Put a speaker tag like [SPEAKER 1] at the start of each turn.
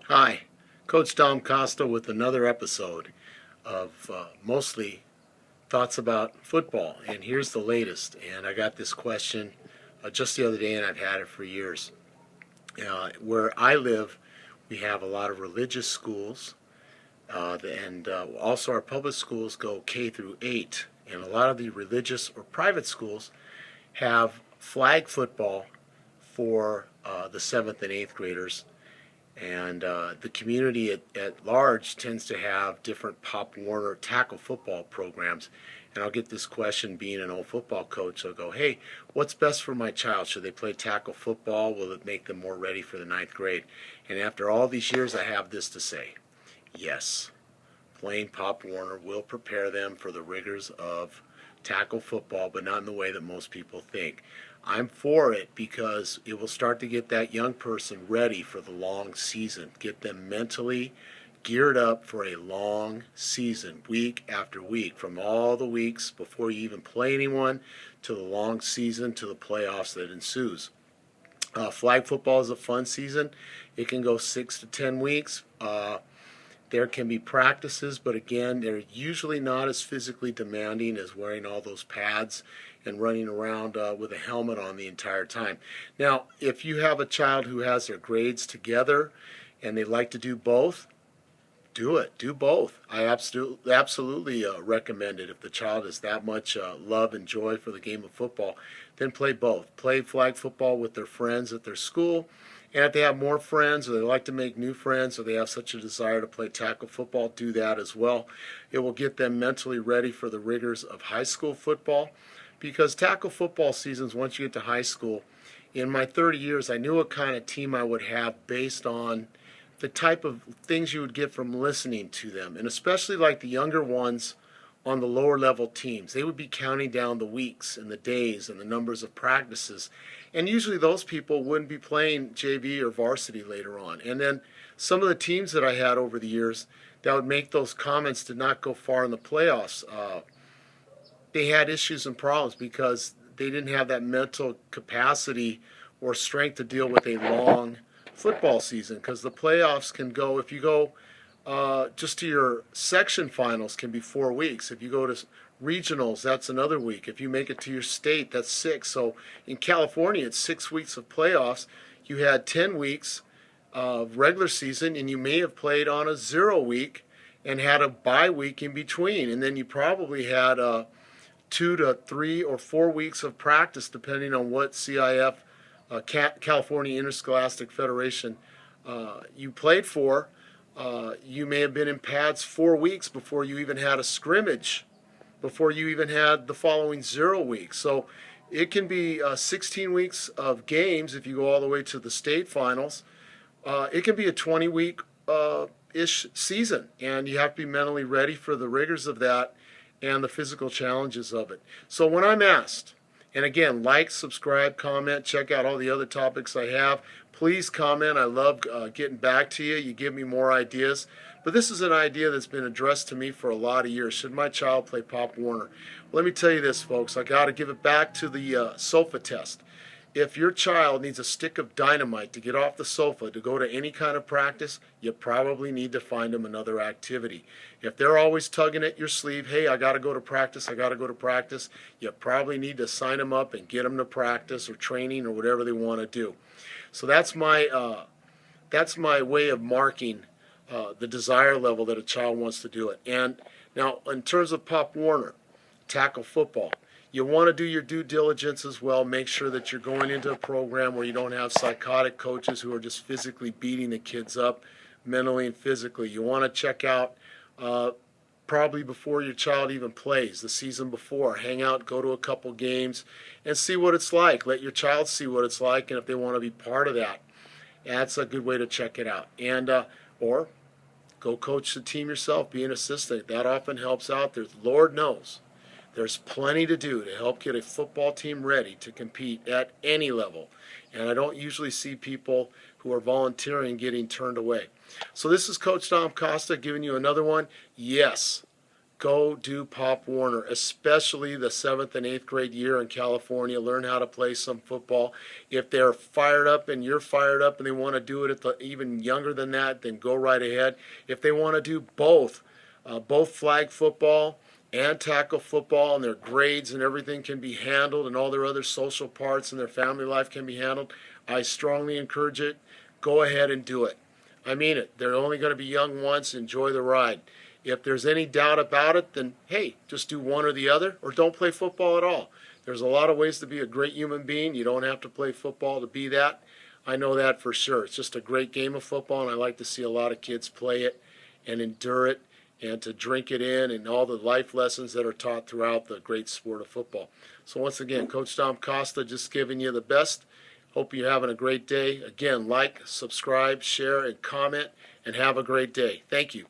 [SPEAKER 1] Hi, Coach Dom Costa with another episode of mostly thoughts about football. And here's the latest. And I got this question just the other day, and I've had it for years. Where I live, we have a lot of religious schools, and also our public schools go K through 8. And a lot of the religious or private schools have flag football for the 7th and 8th graders, and the community at large tends to have different Pop Warner tackle football programs. And I'll get this question being an old football coach. I'll go, hey, what's best for my child? Should they play tackle football? Will it make them more ready for the 9th grade? And after all these years, I have this to say. Yes, playing Pop Warner will prepare them for the rigors of tackle football, but not in the way that most people think. I'm for it because it will start to get that young person ready for the long season, get them mentally geared up for a long season, week after week, from all the weeks before you even play anyone to the long season to the playoffs that ensues. Flag football is a fun season. It can go 6 to 10 weeks. There can be practices, but again, they're usually not as physically demanding as wearing all those pads and running around with a helmet on the entire time. Now, if you have a child who has their grades together and they like to do both, do it. Do both. I absolutely recommend it. If the child has that much love and joy for the game of football, then play both. Play flag football with their friends at their school. And if they have more friends or they like to make new friends or they have such a desire to play tackle football, do that as well. It will get them mentally ready for the rigors of high school football, because tackle football seasons, once you get to high school, in my 30 years, I knew what kind of team I would have based on the type of things you would get from listening to them. And especially like the younger ones on the lower level teams, they would be counting down the weeks and the days and the numbers of practices. And usually those people wouldn't be playing JV or varsity later on. And then some of the teams that I had over the years that would make those comments did not go far in the playoffs. They had issues and problems because they didn't have that mental capacity or strength to deal with a long football season, because the playoffs can go, if you go just to your section finals, can be 4 weeks. If you go to regionals, that's another week. If you make it to your state, that's 6. So in California, it's 6 weeks of playoffs. You had 10 weeks of regular season, and you may have played on a 0 week and had a bye week in between. And then you probably had 2 to 3 or 4 weeks of practice, depending on what CIF, California Interscholastic Federation, you played for. You may have been in pads 4 weeks before you even had a scrimmage, before you even had the following 0 weeks. So it can be 16 weeks of games if you go all the way to the state finals. It can be a 20-week ish season, and you have to be mentally ready for the rigors of that and the physical challenges of it. So when I'm asked, and again, like, subscribe, comment, check out all the other topics I have. Please comment. I love getting back to you. You give me more ideas. But this is an idea that's been addressed to me for a lot of years. Should my child play Pop Warner? Well, let me tell you this, folks. I got to give it back to the sofa test. If your child needs a stick of dynamite to get off the sofa to go to any kind of practice, you probably need to find them another activity. If they're always tugging at your sleeve, hey, I got to go to practice, I got to go to practice, you probably need to sign them up and get them to practice or training or whatever they want to do. So that's my way of marking the desire level that a child wants to do it. And now, in terms of Pop Warner, tackle football, you want to do your due diligence as well. Make sure that you're going into a program where you don't have psychotic coaches who are just physically beating the kids up mentally and physically. You want to check out probably before your child even plays, the season before. Hang out, go to a couple games, and see what it's like. Let your child see what it's like, and if they want to be part of that, that's a good way to check it out. And or go coach the team yourself, be an assistant. That often helps out. Lord knows, there's plenty to do to help get a football team ready to compete at any level. And I don't usually see people who are volunteering getting turned away. So this is Coach Dom Costa giving you another one. Yes, go do Pop Warner, especially the 7th and 8th grade year in California. Learn how to play some football. If they're fired up and you're fired up and they want to do it at even younger than that, then go right ahead. If they want to do both flag football and tackle football, and their grades and everything can be handled, and all their other social parts and their family life can be handled, I strongly encourage it. Go ahead and do it. I mean it. They're only going to be young once. Enjoy the ride. If there's any doubt about it, then hey, just do one or the other, or don't play football at all. There's a lot of ways to be a great human being. You don't have to play football to be that. I know that for sure. It's just a great game of football, and I like to see a lot of kids play it and endure it and to drink it in, and all the life lessons that are taught throughout the great sport of football. So once again, Coach Dom Costa just giving you the best. Hope you're having a great day. Again, like, subscribe, share, and comment, and have a great day. Thank you.